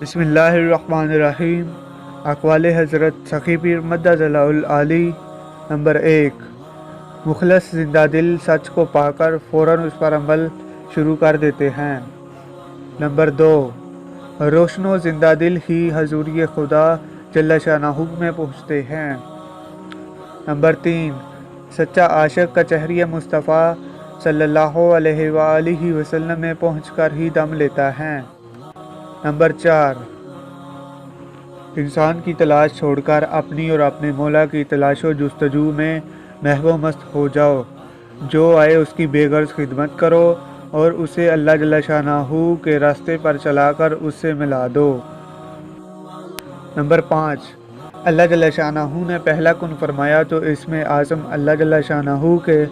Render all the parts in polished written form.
بسم اللہ الرحمن الرحیم۔ اقوال حضرت سخی پیر مدد العالی۔ نمبر 1، مخلص زندہ دل سچ کو پا کر فوراً اس پر عمل شروع کر دیتے ہیں۔ نمبر 2، روشن و زندہ دل ہی حضوری خدا جل شانہ میں پہنچتے ہیں۔ نمبر 3، سچا عاشق کچہری مصطفیٰ صلی اللہ علیہ وآلہ وسلم میں پہنچ کر ہی دم لیتا ہے۔ نمبر 4، انسان کی تلاش چھوڑ کر اپنی اور اپنے مولا کی تلاش و جستجو میں محو مست ہو جاؤ۔ جو آئے اس کی بے غرض خدمت کرو اور اسے اللہ جل شانہ کے راستے پر چلا کر اس سے ملا دو۔ نمبر 5، اللہ جل شانہ نے پہلا کن فرمایا تو اس میں اعظم اللہ جل شانہ کے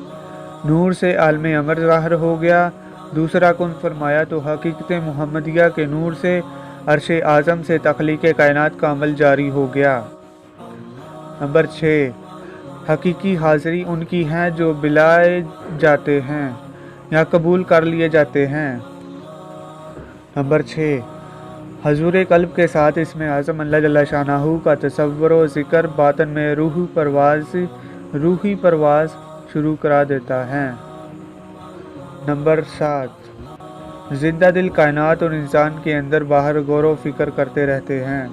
نور سے عالم امر ظاہر ہو گیا۔ دوسرا کن فرمایا تو حقیقت محمدیہ کے نور سے عرش اعظم سے تخلیق کائنات کا عمل جاری ہو گیا۔ نمبر 6، حقیقی حاضری ان کی ہیں جو بلائے جاتے ہیں یا قبول کر لیے جاتے ہیں۔ نمبر 6، حضور قلب کے ساتھ اس میں اعظم اللہ جل شانہ کا تصور و ذکر باطن میں روحی پرواز شروع کرا دیتا ہے۔ نمبر 7، زندہ دل کائنات اور انسان کے اندر باہر غور و فکر کرتے رہتے ہیں۔